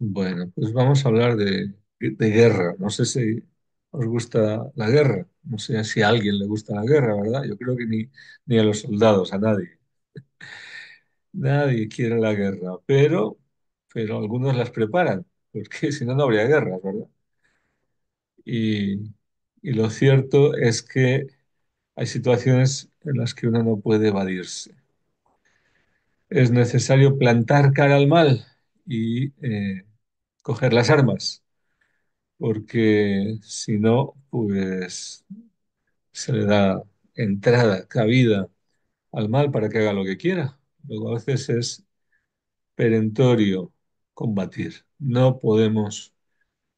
Bueno, pues vamos a hablar de guerra. No sé si os gusta la guerra. No sé si a alguien le gusta la guerra, ¿verdad? Yo creo que ni a los soldados, a nadie. Nadie quiere la guerra, pero algunos las preparan, porque si no, no habría guerras, ¿verdad? Y, y lo cierto es que hay situaciones en las que uno no puede evadirse. Es necesario plantar cara al mal y coger las armas, porque si no, pues se le da entrada, cabida al mal para que haga lo que quiera. Luego a veces es perentorio combatir. No podemos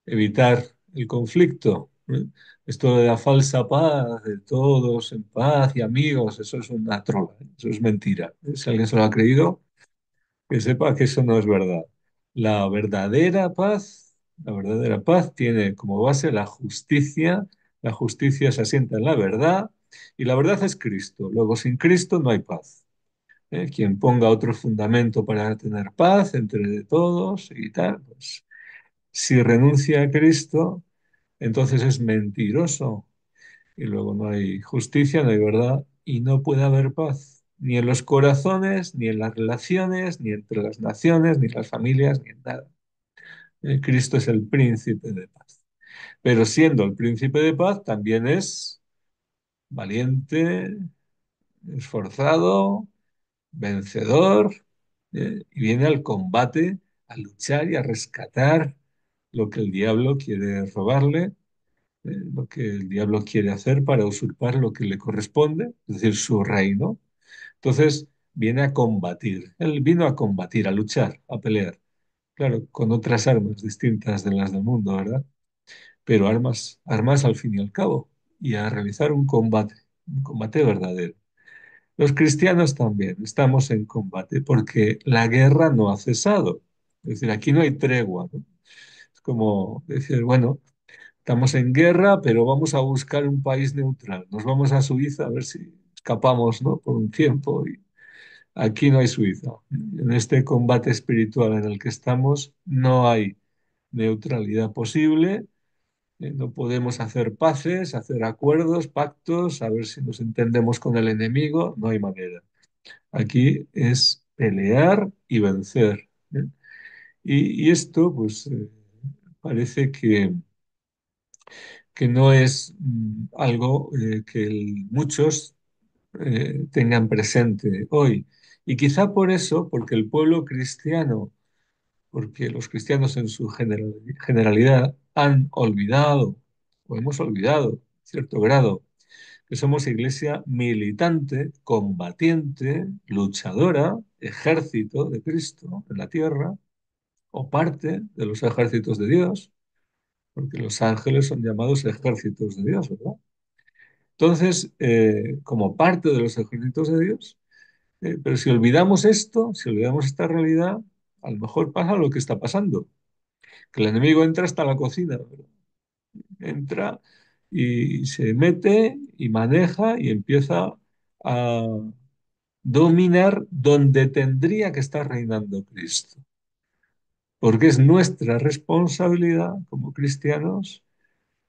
evitar el conflicto, ¿eh? Esto de la falsa paz, de todos en paz y amigos, eso es una trola, ¿eh? Eso es mentira. Si alguien se lo ha creído, que sepa que eso no es verdad. La verdadera paz tiene como base la justicia se asienta en la verdad y la verdad es Cristo. Luego, sin Cristo no hay paz. Quien ponga otro fundamento para tener paz entre todos y tal, pues si renuncia a Cristo, entonces es mentiroso y luego no hay justicia, no hay verdad y no puede haber paz, ni en los corazones, ni en las relaciones, ni entre las naciones, ni las familias, ni en nada. Cristo es el príncipe de paz. Pero siendo el príncipe de paz, también es valiente, esforzado, vencedor, y viene al combate, a luchar y a rescatar lo que el diablo quiere robarle, lo que el diablo quiere hacer para usurpar lo que le corresponde, es decir, su reino. Entonces, viene a combatir. Él vino a combatir, a luchar, a pelear. Claro, con otras armas distintas de las del mundo, ¿verdad? Pero armas, armas al fin y al cabo, y a realizar un combate verdadero. Los cristianos también estamos en combate porque la guerra no ha cesado. Es decir, aquí no hay tregua, ¿no? Es como decir, bueno, estamos en guerra, pero vamos a buscar un país neutral. Nos vamos a Suiza a ver si escapamos, ¿no? Por un tiempo. Y aquí no hay Suiza. En este combate espiritual en el que estamos, no hay neutralidad posible. No podemos hacer paces, hacer acuerdos, pactos, a ver si nos entendemos con el enemigo. No hay manera. Aquí es pelear y vencer, ¿eh? Y esto, pues, parece que no es algo que muchos tengan presente hoy. Y quizá por eso, porque el pueblo cristiano, porque los cristianos en su generalidad han olvidado, o hemos olvidado, en cierto grado, que somos iglesia militante, combatiente, luchadora, ejército de Cristo en la tierra, o parte de los ejércitos de Dios, porque los ángeles son llamados ejércitos de Dios, ¿verdad? Entonces, como parte de los ejércitos de Dios, pero si olvidamos esto, si olvidamos esta realidad, a lo mejor pasa lo que está pasando, que el enemigo entra hasta la cocina, ¿verdad? Entra y se mete y maneja y empieza a dominar donde tendría que estar reinando Cristo. Porque es nuestra responsabilidad como cristianos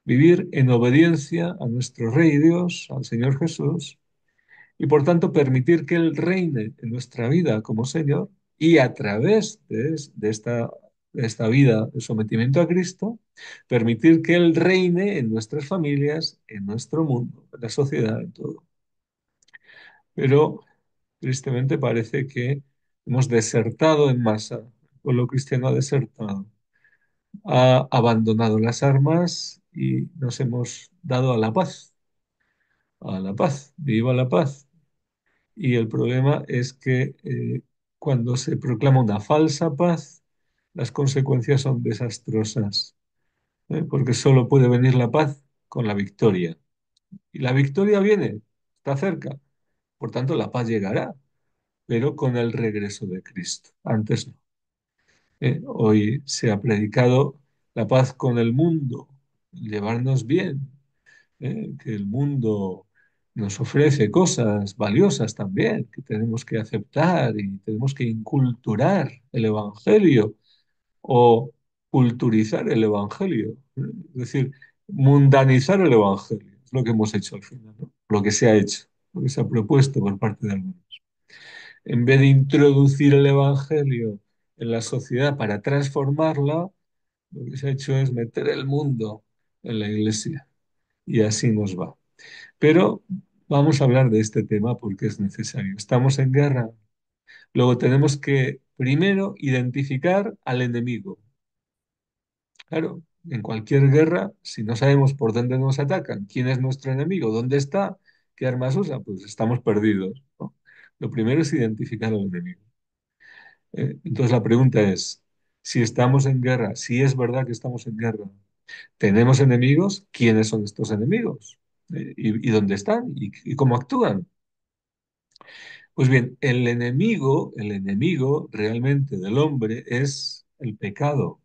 vivir en obediencia a nuestro Rey Dios, al Señor Jesús, y por tanto permitir que Él reine en nuestra vida como Señor y a través de esta vida de sometimiento a Cristo, permitir que Él reine en nuestras familias, en nuestro mundo, en la sociedad, en todo. Pero tristemente parece que hemos desertado en masa. El pueblo cristiano ha desertado, ha abandonado las armas y nos hemos dado a la paz, a la paz, viva la paz. Y el problema es que cuando se proclama una falsa paz, las consecuencias son desastrosas, porque solo puede venir la paz con la victoria. Y la victoria viene, está cerca. Por tanto, la paz llegará, pero con el regreso de Cristo. Antes no. Hoy se ha predicado la paz con el mundo, llevarnos bien, que el mundo nos ofrece cosas valiosas también, que tenemos que aceptar y tenemos que inculturar el Evangelio o culturizar el Evangelio, ¿eh? Es decir, mundanizar el Evangelio. Es lo que hemos hecho al final, ¿no? Lo que se ha hecho, lo que se ha propuesto por parte de algunos. En vez de introducir el Evangelio en la sociedad para transformarla, lo que se ha hecho es meter el mundo en la iglesia y así nos va. Pero vamos a hablar de este tema porque es necesario. Estamos en guerra. Luego tenemos que primero identificar al enemigo. Claro, en cualquier guerra, si no sabemos por dónde nos atacan, quién es nuestro enemigo, dónde está, qué armas usa, pues estamos perdidos, ¿no? Lo primero es identificar al enemigo. Entonces la pregunta es, si estamos en guerra, si es verdad que estamos en guerra, ¿tenemos enemigos? ¿Quiénes son estos enemigos? ¿Y dónde están? ¿Y cómo actúan? Pues bien, el enemigo realmente del hombre es el pecado,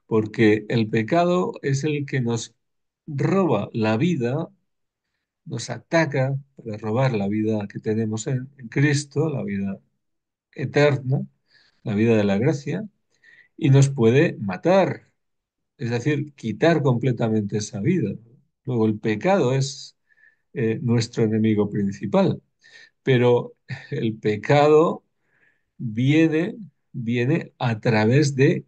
porque el pecado es el que nos roba la vida, nos ataca para robar la vida que tenemos en Cristo, la vida eterna, la vida de la gracia, y nos puede matar, es decir, quitar completamente esa vida. Luego, el pecado es nuestro enemigo principal, pero el pecado viene, viene a través de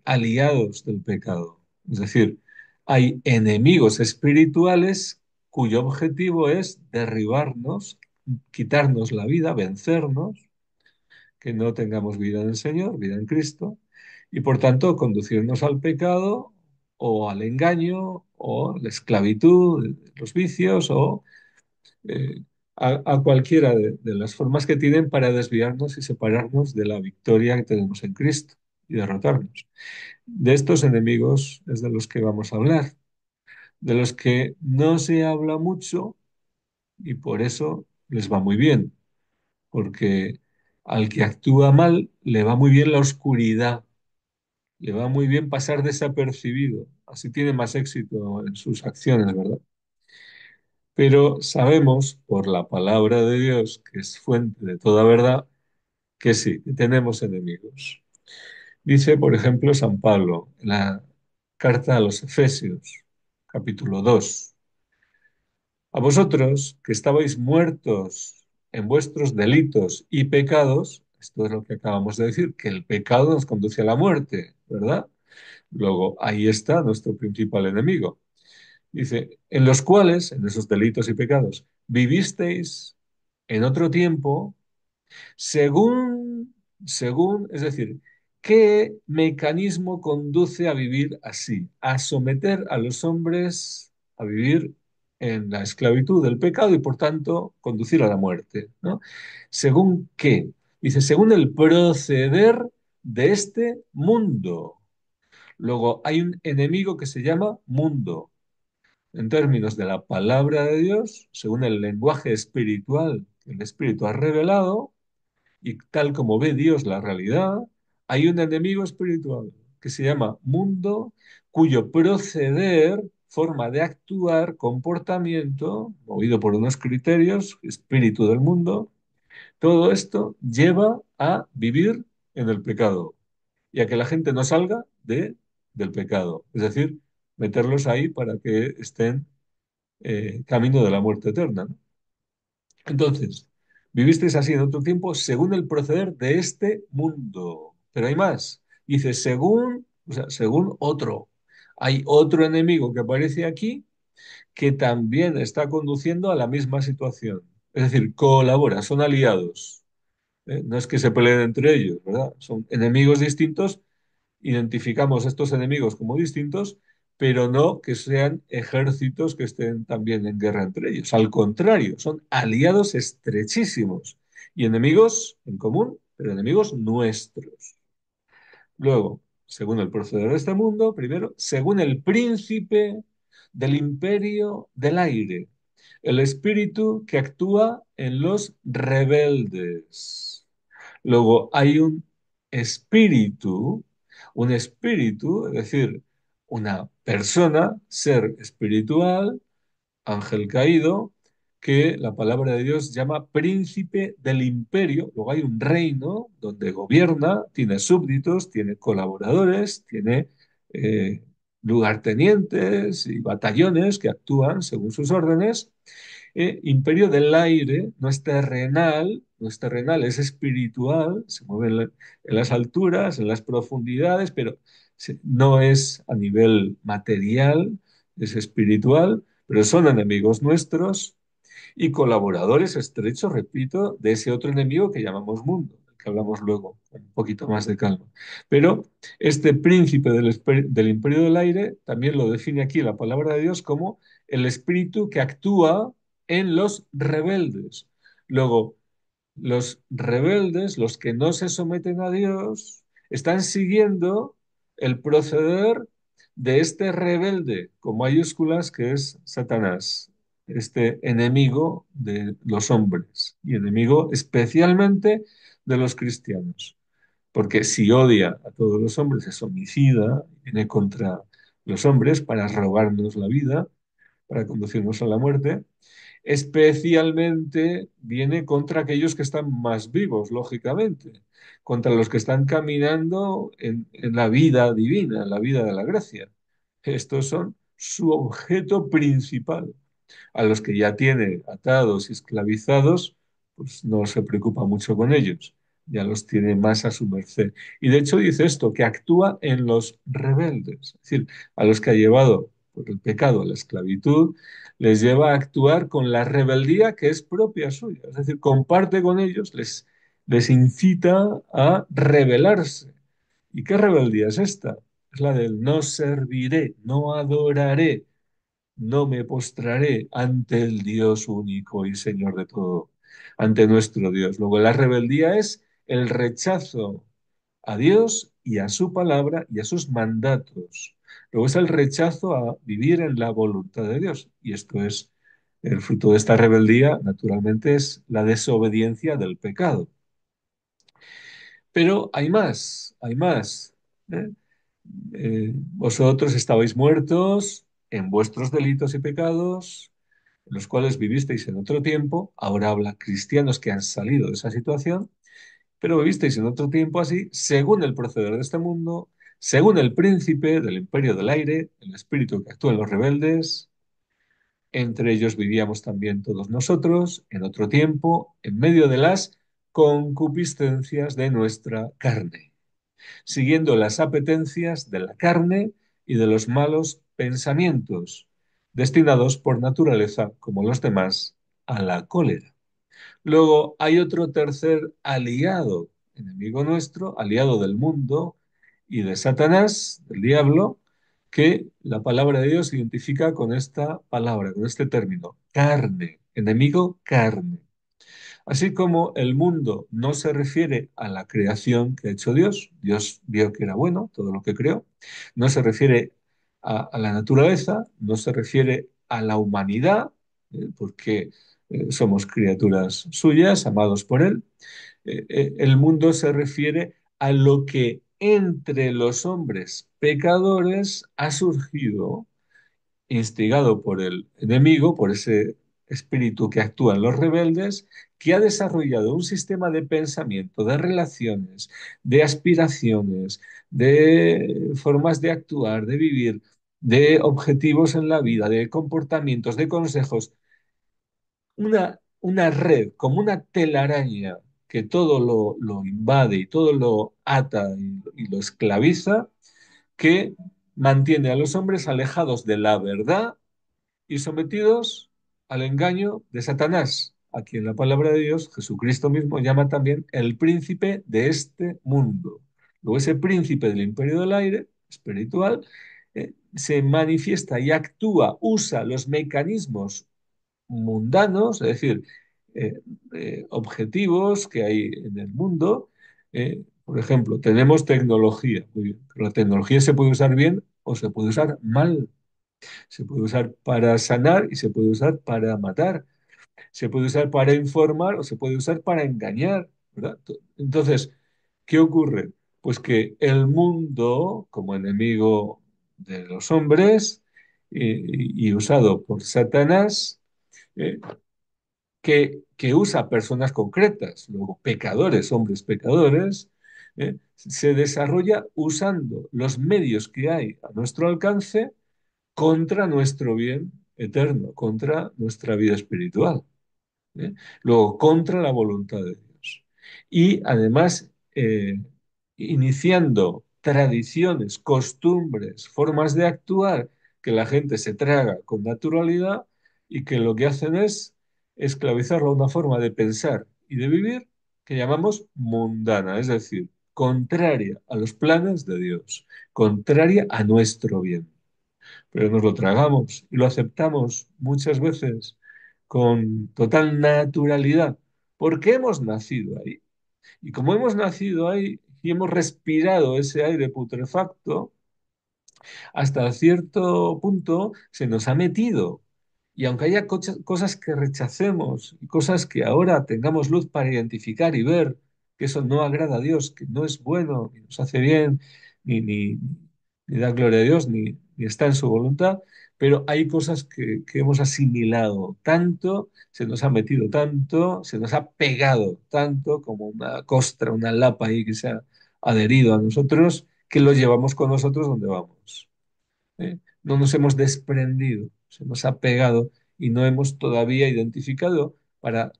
aliados del pecado. Es decir, hay enemigos espirituales cuyo objetivo es derribarnos, quitarnos la vida, vencernos, que no tengamos vida en el Señor, vida en Cristo, y por tanto conducirnos al pecado o al engaño o la esclavitud, los vicios o eh, a cualquiera de las formas que tienen para desviarnos y separarnos de la victoria que tenemos en Cristo y derrotarnos. De estos enemigos es de los que vamos a hablar, de los que no se habla mucho y por eso les va muy bien, porque al que actúa mal le va muy bien la oscuridad, le va muy bien pasar desapercibido, así tiene más éxito en sus acciones, ¿verdad? Pero sabemos por la palabra de Dios, que es fuente de toda verdad, que sí, que tenemos enemigos. Dice, por ejemplo, San Pablo en la carta a los Efesios, capítulo 2: a vosotros que estabais muertos en vuestros delitos y pecados, esto es lo que acabamos de decir, que el pecado nos conduce a la muerte, ¿verdad? Luego, ahí está nuestro principal enemigo. Dice, en los cuales, en esos delitos y pecados, vivisteis en otro tiempo, es decir, ¿qué mecanismo conduce a vivir así? A someter a los hombres a vivir en la esclavitud del pecado y por tanto conducir a la muerte, ¿no? ¿Según qué? Dice, según el proceder de este mundo. Luego hay un enemigo que se llama mundo en términos de la palabra de Dios, según el lenguaje espiritual que el Espíritu ha revelado, y tal como ve Dios la realidad, hay un enemigo espiritual que se llama mundo, cuyo proceder, forma de actuar, comportamiento, movido por unos criterios, espíritu del mundo, todo esto lleva a vivir en el pecado y a que la gente no salga del pecado. Es decir, meterlos ahí para que estén camino de la muerte eterna, ¿no? Entonces, vivisteis así en otro tiempo según el proceder de este mundo. Pero hay más. Dice, según, o sea, según otro. Hay otro enemigo que aparece aquí que también está conduciendo a la misma situación. Es decir, colabora, son aliados. No es que se peleen entre ellos, ¿verdad? Son enemigos distintos, identificamos estos enemigos como distintos, pero no que sean ejércitos que estén también en guerra entre ellos. Al contrario, son aliados estrechísimos y enemigos en común, pero enemigos nuestros. Luego, según el proceder de este mundo, primero, según el príncipe del imperio del aire, el espíritu que actúa en los rebeldes. Luego hay un espíritu, es decir, una persona, ser espiritual, ángel caído, que la palabra de Dios llama príncipe del imperio. Luego hay un reino donde gobierna, tiene súbditos, tiene colaboradores, tiene eh, lugartenientes y batallones que actúan según sus órdenes. Imperio del aire no es terrenal, es espiritual, se mueve en las alturas, en las profundidades, pero no es a nivel material, es espiritual, pero son enemigos nuestros y colaboradores estrechos, repito, de ese otro enemigo que llamamos mundo, del que hablamos luego con un poquito más de calma. Pero este príncipe del imperio del aire también lo define aquí la palabra de Dios como el espíritu que actúa en los rebeldes. Luego, los rebeldes, los que no se someten a Dios, están siguiendo el proceder de este rebelde con mayúsculas que es Satanás, este enemigo de los hombres y enemigo especialmente de los cristianos. Porque si odia a todos los hombres es homicida, viene contra los hombres para robarnos la vida, para conducirnos a la muerte, especialmente viene contra aquellos que están más vivos, lógicamente, contra los que están caminando en la vida divina, en la vida de la gracia. Estos son su objeto principal. A los que ya tiene atados y esclavizados, pues no se preocupa mucho con ellos, ya los tiene más a su merced. Y de hecho dice esto, que actúa en los rebeldes, es decir, a los que ha llevado por el pecado a la esclavitud, les lleva a actuar con la rebeldía que es propia suya, es decir, comparte con ellos, les incita a rebelarse. ¿Y qué rebeldía es esta? Es la del no serviré, no adoraré, no me postraré ante el Dios único y Señor de todo, ante nuestro Dios. Luego, la rebeldía es el rechazo a Dios y a su palabra y a sus mandatos. Luego es el rechazo a vivir en la voluntad de Dios. Y esto es el fruto de esta rebeldía, naturalmente, es la desobediencia del pecado. Pero hay más, hay más. ¿Eh? Vosotros estabais muertos en vuestros delitos y pecados, en los cuales vivisteis en otro tiempo. Ahora habla cristianos que han salido de esa situación, pero vivisteis en otro tiempo así, según el proceder de este mundo, según el príncipe del imperio del aire, el espíritu que actúa en los rebeldes. Entre ellos vivíamos también todos nosotros, en otro tiempo, en medio de las concupiscencias de nuestra carne, siguiendo las apetencias de la carne y de los malos pensamientos, destinados por naturaleza, como los demás, a la cólera. Luego hay otro tercer aliado, enemigo nuestro, aliado del mundo y de Satanás, del diablo, que la palabra de Dios identifica con esta palabra, con este término, carne, enemigo carne. Así como el mundo no se refiere a la creación que ha hecho Dios, Dios vio que era bueno todo lo que creó, no se refiere a la naturaleza, no se refiere a la humanidad, porque somos criaturas suyas, amados por Él. El mundo se refiere a lo que entre los hombres pecadores ha surgido instigado por el enemigo, por ese espíritu que actúa en los rebeldes, que ha desarrollado un sistema de pensamiento, de relaciones, de aspiraciones, de formas de actuar, de vivir, de objetivos en la vida, de comportamientos, de consejos, una red, como una telaraña que todo lo invade y todo lo ata y lo esclaviza, que mantiene a los hombres alejados de la verdad y sometidos al engaño de Satanás, a quien la palabra de Dios, Jesucristo mismo, llama también el príncipe de este mundo. Luego ese príncipe del imperio del aire, espiritual, se manifiesta y actúa, usa los mecanismos mundanos, es decir, objetivos que hay en el mundo. Por ejemplo, tenemos tecnología, muy bien, pero la tecnología se puede usar bien o se puede usar mal. Se puede usar para sanar y se puede usar para matar. Se puede usar para informar o se puede usar para engañar, ¿verdad? Entonces, ¿qué ocurre? Pues que el mundo, como enemigo de los hombres y usado por Satanás, eh, que usa personas concretas, luego pecadores, hombres pecadores, Se desarrolla usando los medios que hay a nuestro alcance contra nuestro bien eterno, contra nuestra vida espiritual. ¿Eh? Luego, contra la voluntad de Dios. Y además, iniciando tradiciones, costumbres, formas de actuar que la gente se traga con naturalidad y que lo que hacen es esclavizarlo a una forma de pensar y de vivir que llamamos mundana, es decir, contraria a los planes de Dios, contraria a nuestro bien, pero nos lo tragamos y lo aceptamos muchas veces con total naturalidad, porque hemos nacido ahí. Y como hemos nacido ahí y hemos respirado ese aire putrefacto, hasta cierto punto se nos ha metido. Y aunque haya cosas que rechacemos y cosas que ahora tengamos luz para identificar y ver que eso no agrada a Dios, que no es bueno, ni nos hace bien, ni da gloria a Dios, ni está en su voluntad, pero hay cosas que hemos asimilado tanto, se nos ha metido tanto, se nos ha pegado tanto como una costra, una lapa ahí que se ha adherido a nosotros, que lo llevamos con nosotros donde vamos. No nos hemos desprendido, se nos ha pegado y no hemos todavía identificado para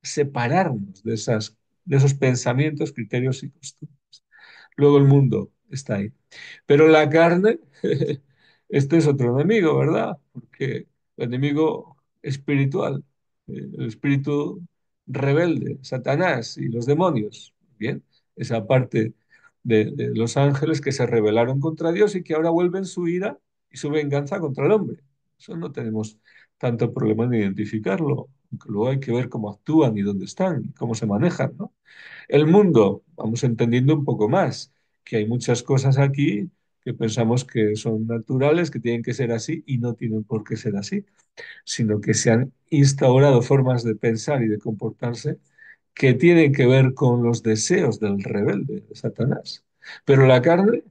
separarnos de esos pensamientos, criterios y costumbres. Luego el mundo está ahí. Pero la carne, este es otro enemigo, ¿verdad? Porque el enemigo espiritual, el espíritu rebelde, Satanás y los demonios, bien, esa parte de los ángeles que se rebelaron contra Dios y que ahora vuelven su ira y su venganza contra el hombre. Eso no tenemos tanto problema en identificarlo, aunque luego hay que ver cómo actúan y dónde están y cómo se manejan, ¿no? El mundo, vamos entendiendo un poco más, que hay muchas cosas aquí que pensamos que son naturales, que tienen que ser así y no tienen por qué ser así, sino que se han instaurado formas de pensar y de comportarse que tienen que ver con los deseos del rebelde, de Satanás. Pero la carne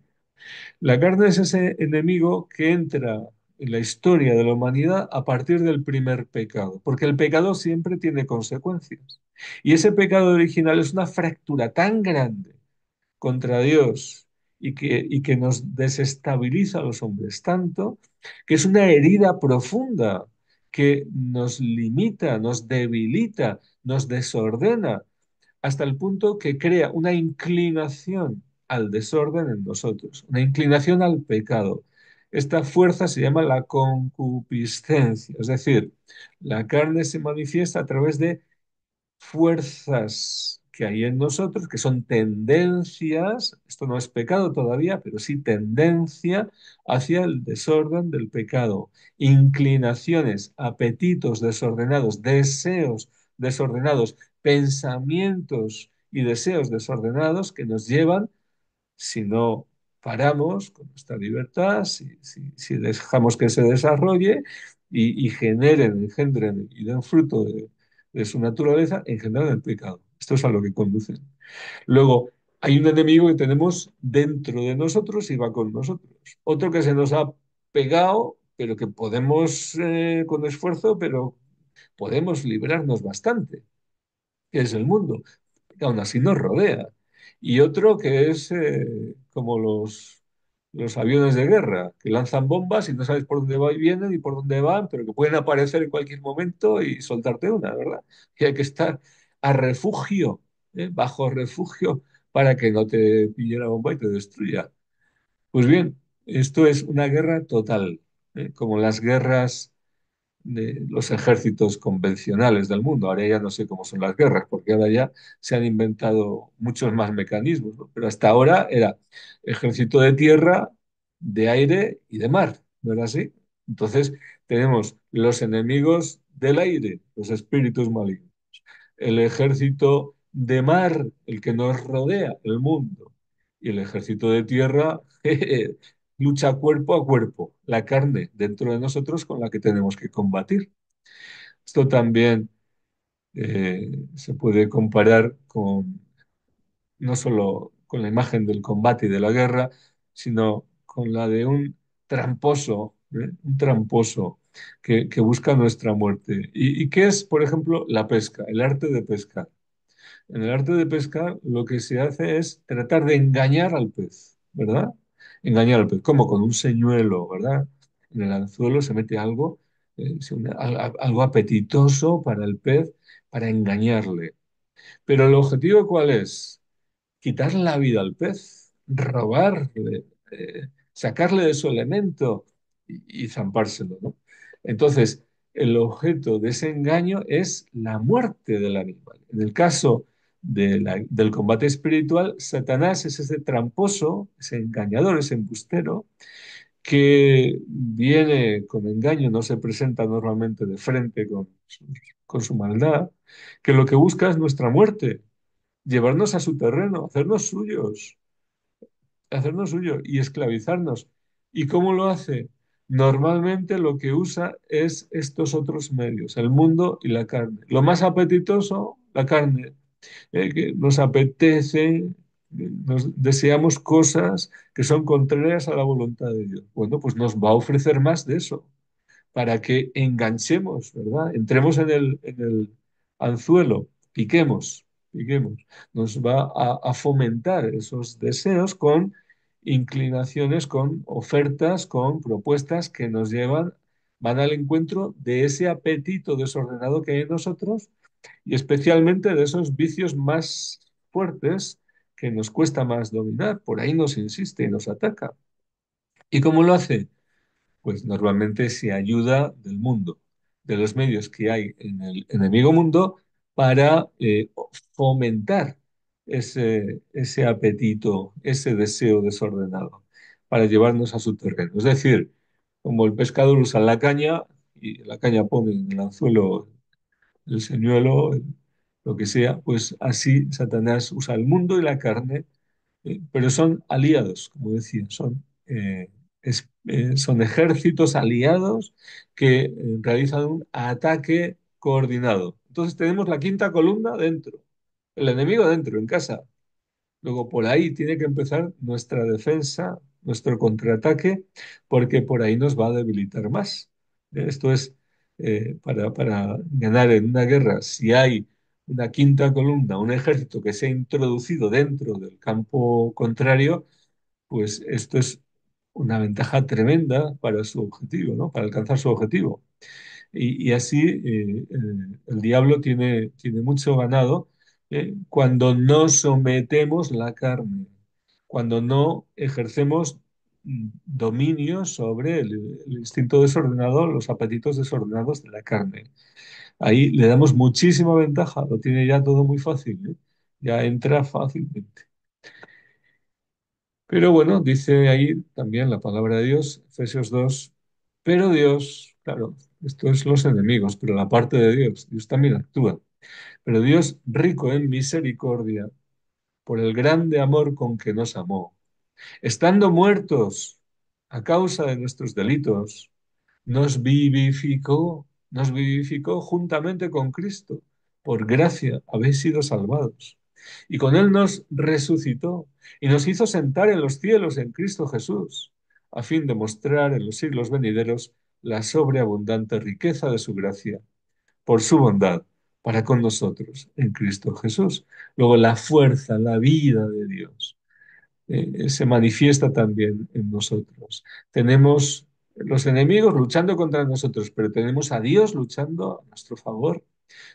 es ese enemigo que entra en la historia de la humanidad a partir del primer pecado, porque el pecado siempre tiene consecuencias. Y ese pecado original es una fractura tan grande contra Dios y que nos desestabiliza a los hombres tanto, que es una herida profunda que nos limita, nos debilita, nos desordena hasta el punto que crea una inclinación al desorden en nosotros, una inclinación al pecado. Esta fuerza se llama la concupiscencia, es decir, la carne se manifiesta a través de fuerzas que hay en nosotros, que son tendencias, esto no es pecado todavía, pero sí tendencia hacia el desorden del pecado, inclinaciones, apetitos desordenados, deseos desordenados, pensamientos y deseos desordenados que nos llevan, si no paramos con nuestra libertad, si dejamos que se desarrolle y generen, engendren y den fruto de su naturaleza, engendran el pecado. Esto es a lo que conducen. Luego, hay un enemigo que tenemos dentro de nosotros y va con nosotros. Otro que se nos ha pegado, pero que podemos, con esfuerzo, pero podemos librarnos bastante, que es el mundo, que aún así nos rodea. Y otro que es como los aviones de guerra, que lanzan bombas y no sabes por dónde vienen y por dónde van, pero que pueden aparecer en cualquier momento y soltarte una, ¿verdad? Y hay que estar a refugio, bajo refugio, para que no te pille la bomba y te destruya. Pues bien, esto es una guerra total, como las guerras de los ejércitos convencionales del mundo. Ahora ya no sé cómo son las guerras, porque ahora ya se han inventado muchos más mecanismos, ¿no? Pero hasta ahora era ejército de tierra, de aire y de mar, ¿no era así? Entonces tenemos los enemigos del aire, los espíritus malignos, el ejército de mar, el que nos rodea, el mundo, y el ejército de tierra, lucha cuerpo a cuerpo, la carne dentro de nosotros con la que tenemos que combatir. Esto también se puede comparar con no solo con la imagen del combate y de la guerra, sino con la de un tramposo que busca nuestra muerte. Y qué es, por ejemplo, la pesca, el arte de pescar? En el arte de pescar lo que se hace es tratar de engañar al pez, ¿verdad? Engañar al pez, como con un señuelo, ¿verdad? En el anzuelo se mete algo, algo apetitoso para el pez, para engañarle. Pero el objetivo, ¿cuál es? Quitarle la vida al pez, robarle, sacarle de su elemento y zampárselo, ¿no? Entonces, el objeto de ese engaño es la muerte del animal. En el caso del combate espiritual, Satanás es ese tramposo, ese engañador, ese embustero, que viene con engaño, no se presenta normalmente de frente con su maldad, que lo que busca es nuestra muerte, llevarnos a su terreno, hacernos suyo y esclavizarnos. ¿Y cómo lo hace? Normalmente lo que usa es estos otros medios, el mundo y la carne. Lo más apetitoso, la carne, que nos apetece, nos deseamos cosas que son contrarias a la voluntad de Dios. Bueno, pues nos va a ofrecer más de eso para que enganchemos, ¿verdad? Entremos en el anzuelo, piquemos. Nos va a fomentar esos deseos con inclinaciones, con ofertas, con propuestas que nos llevan, van al encuentro de ese apetito desordenado que hay en nosotros y especialmente de esos vicios más fuertes que nos cuesta más dominar. Por ahí nos insiste y nos ataca. ¿Y cómo lo hace? Pues normalmente se ayuda del mundo, de los medios que hay en el enemigo mundo para fomentar ese apetito, ese deseo desordenado, para llevarnos a su terreno. Es decir, como el pescador usa la caña y la caña pone en el anzuelo el señuelo, lo que sea, pues así Satanás usa el mundo y la carne, pero son aliados, como decía, son ejércitos aliados que realizan un ataque coordinado. Entonces tenemos la quinta columna dentro, el enemigo dentro, en casa. Luego por ahí tiene que empezar nuestra defensa, nuestro contraataque, porque por ahí nos va a debilitar más. Esto es para ganar en una guerra, si hay una quinta columna, un ejército que se ha introducido dentro del campo contrario, pues esto es una ventaja tremenda para su objetivo, ¿no? Para alcanzar su objetivo. Y así el diablo tiene mucho ganado cuando no sometemos la carne, cuando no ejercemos dominio sobre el instinto desordenado, los apetitos desordenados de la carne. Ahí le damos muchísima ventaja, lo tiene ya todo muy fácil, ¿eh? Ya entra fácilmente. Pero bueno, dice ahí también la palabra de Dios, Efesios 2. Pero Dios, claro, esto es los enemigos, pero la parte de Dios, Dios también actúa. Pero Dios, rico en misericordia, por el grande amor con que nos amó, estando muertos a causa de nuestros delitos, nos vivificó juntamente con Cristo. Por gracia habéis sido salvados. Y con Él nos resucitó y nos hizo sentar en los cielos en Cristo Jesús, a fin de mostrar en los siglos venideros la sobreabundante riqueza de su gracia, por su bondad para con nosotros en Cristo Jesús. Luego la fuerza, la vida de Dios se manifiesta también en nosotros. Tenemos los enemigos luchando contra nosotros, pero tenemos a Dios luchando a nuestro favor.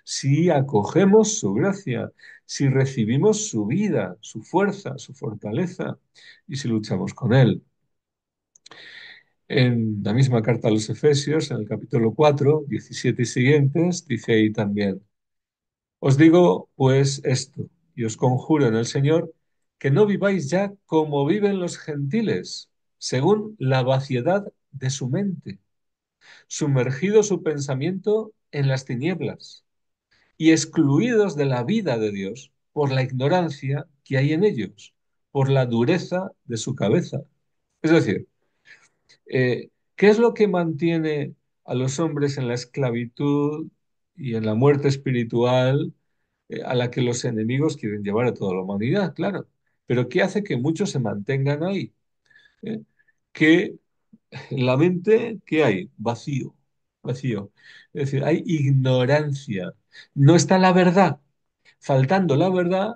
Si acogemos su gracia, si recibimos su vida, su fuerza, su fortaleza, y si luchamos con Él. En la misma carta a los Efesios, en el capítulo 4, 17 y siguientes, dice ahí también, os digo pues esto, y os conjuro en el Señor, que no viváis ya como viven los gentiles, según la vaciedad de su mente, sumergido su pensamiento en las tinieblas y excluidos de la vida de Dios por la ignorancia que hay en ellos, por la dureza de su cabeza. Es decir, ¿qué es lo que mantiene a los hombres en la esclavitud y en la muerte espiritual a la que los enemigos quieren llevar a toda la humanidad, claro? Pero ¿qué hace que muchos se mantengan ahí? ¿Eh? Que en la mente, ¿qué hay? Vacío, vacío. Es decir, hay ignorancia. No está la verdad. faltando la verdad,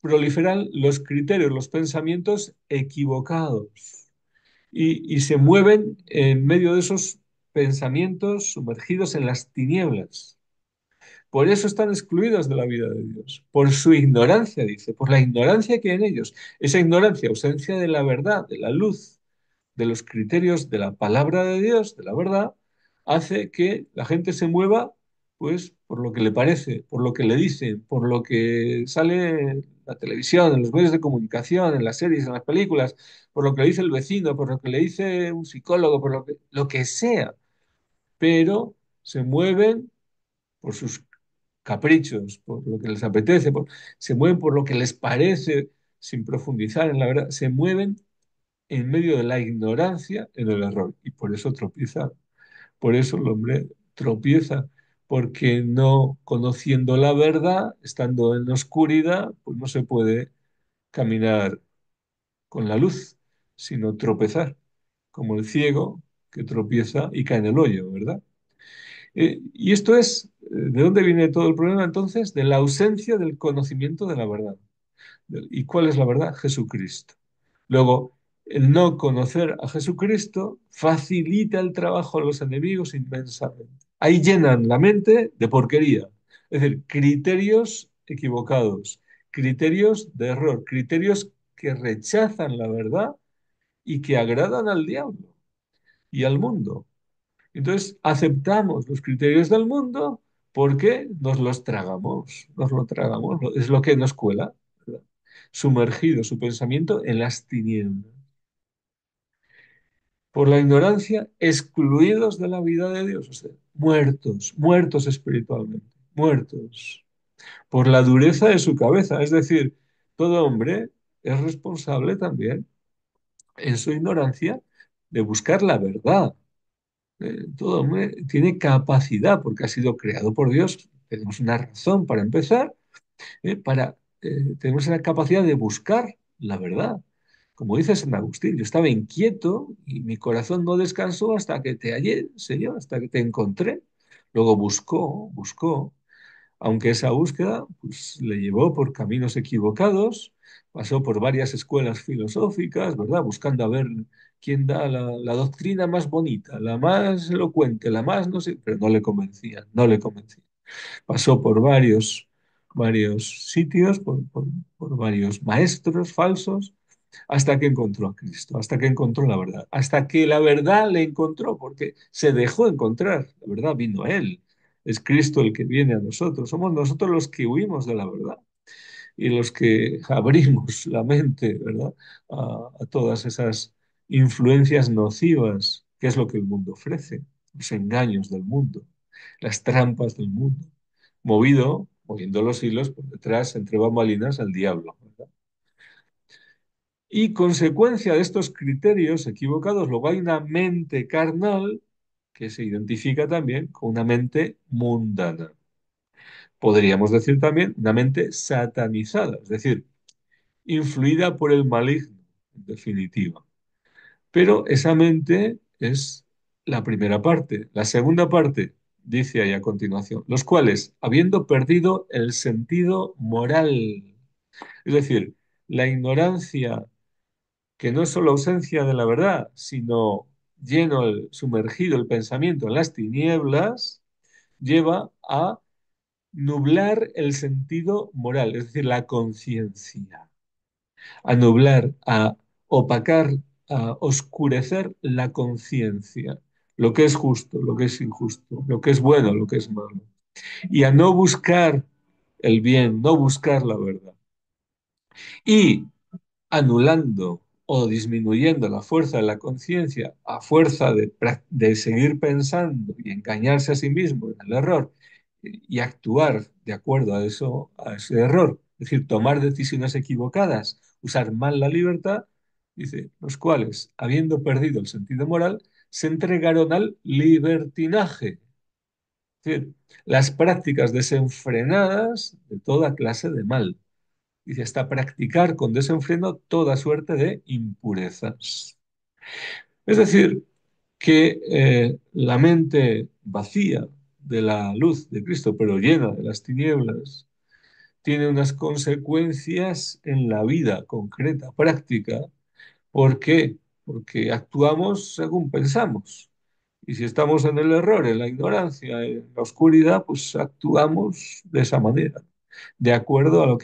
proliferan los criterios, los pensamientos equivocados y se mueven en medio de esos pensamientos sumergidos en las tinieblas. Por eso están excluidos de la vida de Dios, por su ignorancia, dice, por la ignorancia que hay en ellos. Esa ignorancia, ausencia de la verdad, de la luz, de los criterios de la palabra de Dios, de la verdad, hace que la gente se mueva, pues, por lo que le parece, por lo que le dicen, por lo que sale en la televisión, en los medios de comunicación, en las series, en las películas, por lo que le dice el vecino, por lo que le dice un psicólogo, por lo que sea, pero se mueven por sus caprichos, por lo que les apetece, se mueven por lo que les parece, sin profundizar en la verdad, se mueven en medio de la ignorancia en el error. Y por eso tropieza, por eso el hombre tropieza, porque no conociendo la verdad, estando en la oscuridad, pues no se puede caminar con la luz, sino tropezar, como el ciego que tropieza y cae en el hoyo, ¿verdad? Y esto es, ¿de dónde viene todo el problema entonces? De la ausencia del conocimiento de la verdad. ¿Y cuál es la verdad? Jesucristo. Luego, el no conocer a Jesucristo facilita el trabajo a los enemigos inmensamente. Ahí llenan la mente de porquería, es decir, criterios equivocados, criterios de error, criterios que rechazan la verdad y que agradan al diablo y al mundo. Entonces, aceptamos los criterios del mundo porque nos los tragamos, nos lo tragamos, es lo que nos cuela, ¿verdad? Sumergido su pensamiento en las tinieblas. Por la ignorancia, excluidos de la vida de Dios, o sea, muertos, muertos espiritualmente, muertos, por la dureza de su cabeza. Es decir, todo hombre es responsable también, en su ignorancia, de buscar la verdad. Todo hombre tiene capacidad, porque ha sido creado por Dios. Tenemos una razón para empezar, tenemos la capacidad de buscar la verdad. Como dice San Agustín, yo estaba inquieto y mi corazón no descansó hasta que te hallé, Señor, hasta que te encontré. Luego buscó, buscó, aunque esa búsqueda pues, le llevó por caminos equivocados, pasó por varias escuelas filosóficas, ¿verdad? Buscando a ver quién da la doctrina más bonita, la más elocuente, la más, no sé, pero no le convencían, no le convencían. Pasó por varios sitios, por varios maestros falsos, hasta que encontró a Cristo, hasta que encontró la verdad, hasta que la verdad le encontró, porque se dejó encontrar, la verdad vino a él. Es Cristo el que viene a nosotros, somos nosotros los que huimos de la verdad y los que abrimos la mente, ¿verdad? A todas esas influencias nocivas, que es lo que el mundo ofrece, los engaños del mundo, las trampas del mundo, moviendo los hilos por detrás, entre bambalinas, al diablo, ¿verdad? Y consecuencia de estos criterios equivocados, luego hay una mente carnal que se identifica también con una mente mundana. Podríamos decir también una mente satanizada, es decir, influida por el maligno, en definitiva. Pero esa mente es la primera parte. La segunda parte, dice ahí a continuación, los cuales, habiendo perdido el sentido moral, es decir, la ignorancia, que no es solo ausencia de la verdad, sino sumergido el pensamiento en las tinieblas, lleva a nublar el sentido moral, es decir, la conciencia, a nublar, a opacar, a oscurecer la conciencia, lo que es justo, lo que es injusto, lo que es bueno, lo que es malo, y a no buscar el bien, no buscar la verdad. Y anulando o disminuyendo la fuerza de la conciencia a fuerza de seguir pensando y engañarse a sí mismo en el error y actuar de acuerdo a eso, a ese error, es decir, tomar decisiones equivocadas, usar mal la libertad, dice, los cuales, habiendo perdido el sentido moral, se entregaron al libertinaje, es decir, las prácticas desenfrenadas de toda clase de mal. Dice, hasta practicar con desenfreno toda suerte de impurezas. Es decir, que la mente vacía de la luz de Cristo, pero llena de las tinieblas, tiene unas consecuencias en la vida concreta, práctica. ¿Por qué? Porque actuamos según pensamos. Y si estamos en el error, en la ignorancia, en la oscuridad, pues actuamos de esa manera, de acuerdo a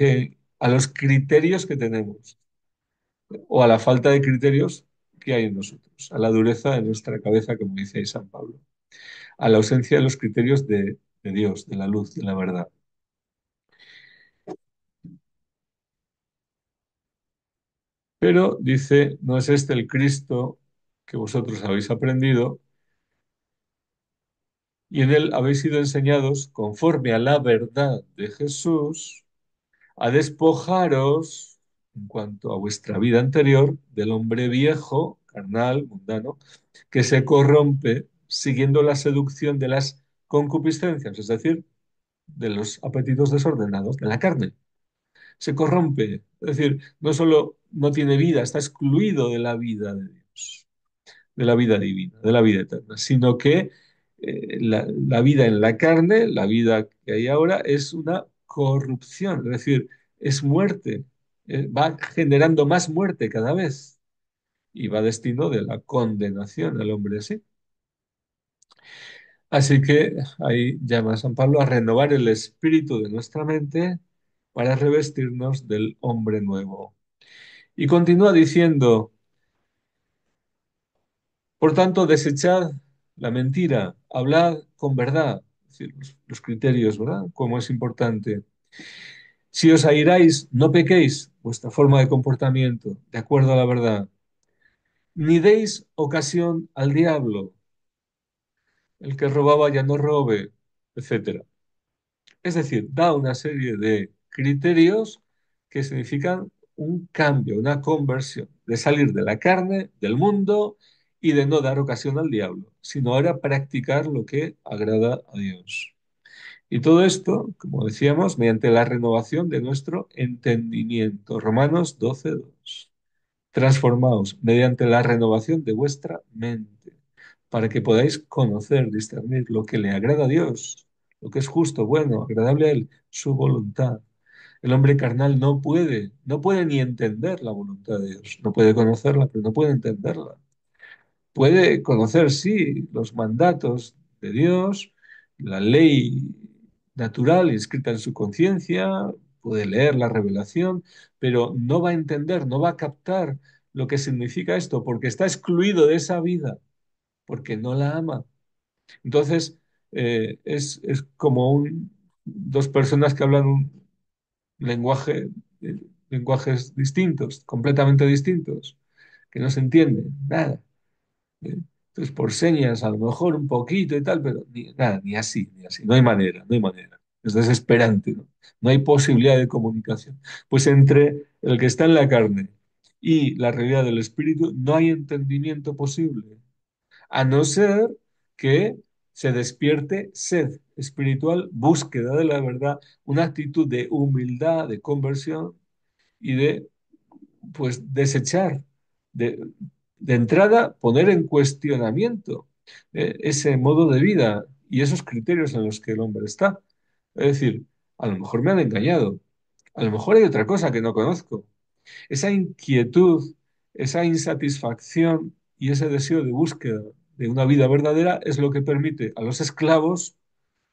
a los criterios que tenemos, o a la falta de criterios que hay en nosotros, a la dureza de nuestra cabeza, como dice ahí San Pablo, a la ausencia de los criterios de Dios, de la luz, de la verdad. Pero dice, no es este el Cristo que vosotros habéis aprendido y en él habéis sido enseñados conforme a la verdad de Jesús, a despojaros en cuanto a vuestra vida anterior del hombre viejo, carnal, mundano, que se corrompe siguiendo la seducción de las concupiscencias, es decir, de los apetitos desordenados de la carne. Se corrompe, es decir, no solo no tiene vida, está excluido de la vida de Dios, de la vida divina, de la vida eterna, sino que la vida en la carne, la vida que hay ahora, es una corrupción, es decir, es muerte, va generando más muerte cada vez y va destino de la condenación al hombre así. Así que ahí llama a San Pablo a renovar el espíritu de nuestra mente para revestirnos del hombre nuevo. Y continúa diciendo, por tanto, desechad la mentira, hablad con verdad, es decir, los criterios, ¿verdad? Como es importante. Si os airáis, no pequéis vuestra forma de comportamiento, de acuerdo a la verdad, ni deis ocasión al diablo, el que robaba ya no robe, etcétera. Es decir, da una serie de criterios que significan un cambio, una conversión, de salir de la carne, del mundo y de no dar ocasión al diablo, sino ahora practicar lo que agrada a Dios. Y todo esto, como decíamos, mediante la renovación de nuestro entendimiento. Romanos 12:2. Transformaos mediante la renovación de vuestra mente, para que podáis conocer, discernir lo que le agrada a Dios, lo que es justo, bueno, agradable a Él, su voluntad. El hombre carnal no puede ni entender la voluntad de Dios, no puede conocerla, pero no puede entenderla. Puede conocer, sí, los mandatos de Dios, la ley natural inscrita en su conciencia, puede leer la revelación, pero no va a entender, no va a captar lo que significa esto, porque está excluido de esa vida, porque no la ama. Entonces, es como dos personas que hablan un lenguaje, lenguajes distintos, completamente distintos, que no se entienden, nada. ¿eh? Entonces, por señas, a lo mejor un poquito y tal, pero nada, ni así, ni así. No hay manera, no hay manera. Es desesperante, ¿no? No hay posibilidad de comunicación. Pues entre el que está en la carne y la realidad del espíritu no hay entendimiento posible, a no ser que se despierte sed espiritual, búsqueda de la verdad, una actitud de humildad, de conversión y de pues desechar, de, de entrada poner en cuestionamiento ese modo de vida y esos criterios en los que el hombre está. Es decir, a lo mejor me han engañado, a lo mejor hay otra cosa que no conozco. Esa inquietud, esa insatisfacción y ese deseo de búsqueda de una vida verdadera es lo que permite a los esclavos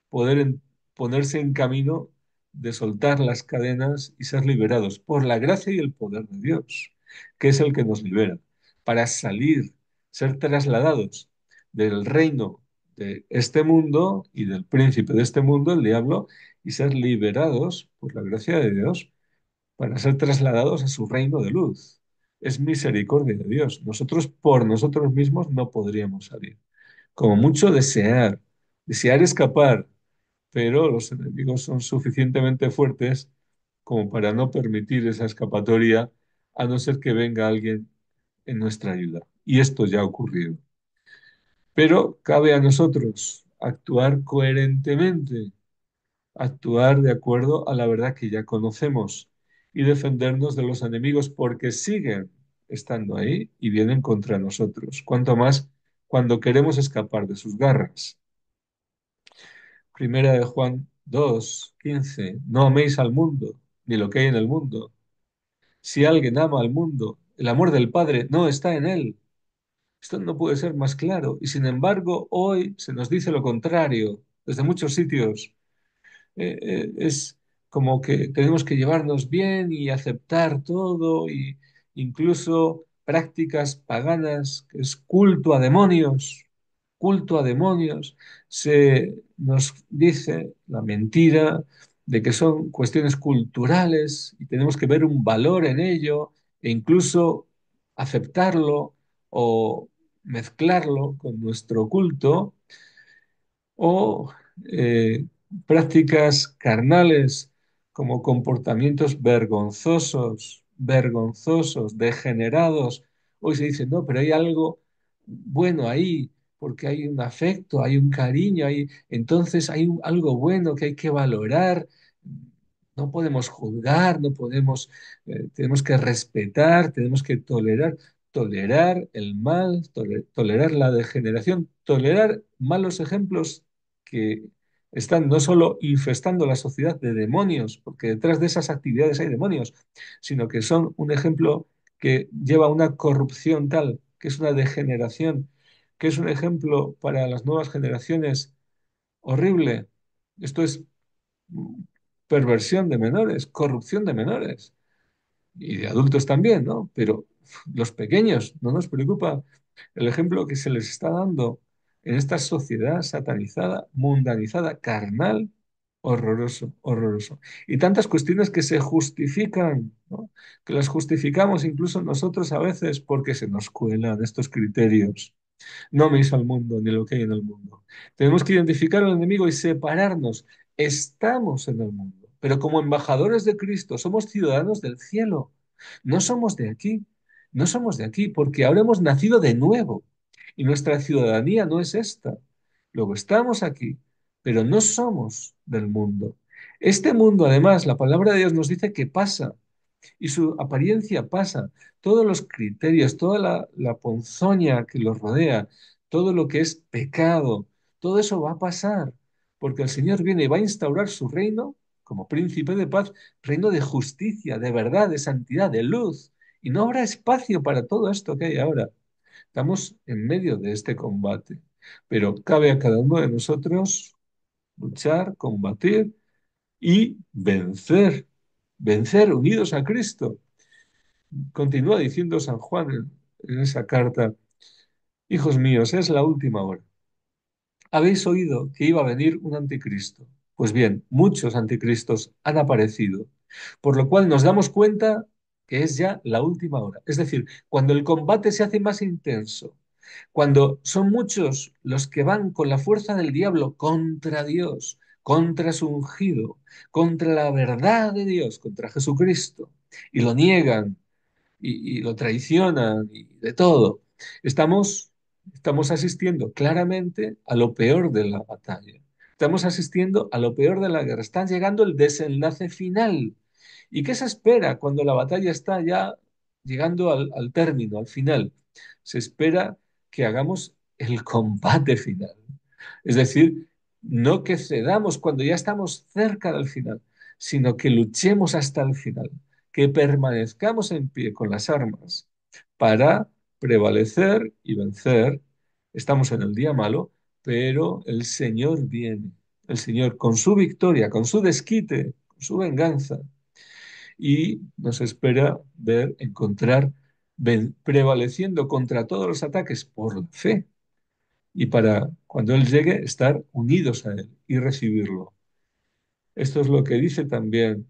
poder ponerse en camino de soltar las cadenas y ser liberados por la gracia y el poder de Dios, que es el que nos libera, para salir, ser trasladados del reino de este mundo y del príncipe de este mundo, el diablo, y ser liberados por la gracia de Dios para ser trasladados a su reino de luz. Es misericordia de Dios. Nosotros por nosotros mismos no podríamos salir. Como mucho desear escapar, pero los enemigos son suficientemente fuertes como para no permitir esa escapatoria, a no ser que venga alguien en nuestra ayuda. Y esto ya ha ocurrido. Pero cabe a nosotros actuar coherentemente, actuar de acuerdo a la verdad que ya conocemos y defendernos de los enemigos porque siguen estando ahí y vienen contra nosotros. Cuanto más cuando queremos escapar de sus garras. Primera de Juan 2:15. No améis al mundo, ni lo que hay en el mundo. Si alguien ama al mundo, el amor del Padre no está en él. Esto no puede ser más claro. Y sin embargo, hoy se nos dice lo contrario, desde muchos sitios. Es como que tenemos que llevarnos bien y aceptar todo, y incluso prácticas paganas, que es culto a demonios, se nos dice la mentira de que son cuestiones culturales y tenemos que ver un valor en ello e incluso aceptarlo o mezclarlo con nuestro culto o prácticas carnales como comportamientos vergonzosos, degenerados. Hoy se dice, no, pero hay algo bueno ahí, porque hay un afecto, hay un cariño, entonces hay algo bueno que hay que valorar. No podemos juzgar, no podemos, tenemos que respetar, tenemos que tolerar el mal, tolerar la degeneración, tolerar malos ejemplos que están no solo infestando la sociedad de demonios, porque detrás de esas actividades hay demonios, sino que son un ejemplo que lleva a una corrupción tal, que es una degeneración, que es un ejemplo para las nuevas generaciones horrible. Esto es perversión de menores, corrupción de menores y de adultos también, ¿no? Pero los pequeños, no nos preocupa el ejemplo que se les está dando en esta sociedad satanizada, mundanizada, carnal, horroroso, horroroso. Y tantas cuestiones que se justifican, ¿no? Que las justificamos incluso nosotros a veces porque se nos cuelan estos criterios. No me hizo al mundo ni lo que hay en el mundo. Tenemos que identificar al enemigo y separarnos. Estamos en el mundo, pero como embajadores de Cristo somos ciudadanos del cielo. No somos de aquí, no somos de aquí, porque ahora hemos nacido de nuevo y nuestra ciudadanía no es esta. Luego estamos aquí, pero no somos del mundo. Este mundo, además, la palabra de Dios nos dice que pasa y su apariencia pasa. Todos los criterios, toda la ponzoña que los rodea, todo lo que es pecado, todo eso va a pasar, porque el Señor viene y va a instaurar su reino como príncipe de paz, reino de justicia, de verdad, de santidad, de luz. Y no habrá espacio para todo esto que hay ahora. Estamos en medio de este combate, pero cabe a cada uno de nosotros luchar, combatir y vencer, vencer unidos a Cristo. Continúa diciendo San Juan en esa carta, hijos míos, es la última hora. Habéis oído que iba a venir un anticristo. Pues bien, muchos anticristos han aparecido, por lo cual nos damos cuenta que es ya la última hora. Es decir, cuando el combate se hace más intenso, cuando son muchos los que van con la fuerza del diablo contra Dios, contra su ungido, contra la verdad de Dios, contra Jesucristo, y lo niegan y lo traicionan y de todo. Estamos, estamos asistiendo claramente a lo peor de la batalla. Estamos asistiendo a lo peor de la guerra. Está llegando el desenlace final. ¿Y qué se espera cuando la batalla está ya llegando al término, al final? Se espera que hagamos el combate final. Es decir, no que cedamos cuando ya estamos cerca del final, sino que luchemos hasta el final, que permanezcamos en pie con las armas para prevalecer y vencer. Estamos en el día malo, pero el Señor viene, el Señor con su victoria, con su desquite, con su venganza, y nos espera ver, encontrar, prevaleciendo contra todos los ataques por la fe y para cuando Él llegue estar unidos a Él y recibirlo. Esto es lo que dice también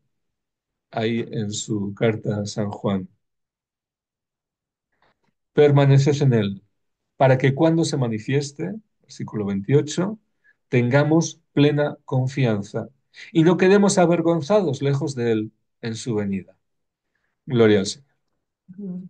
ahí en su carta a San Juan. Permaneced en Él, para que cuando se manifieste, versículo 28, tengamos plena confianza y no quedemos avergonzados lejos de Él en su venida. Gloria al Señor.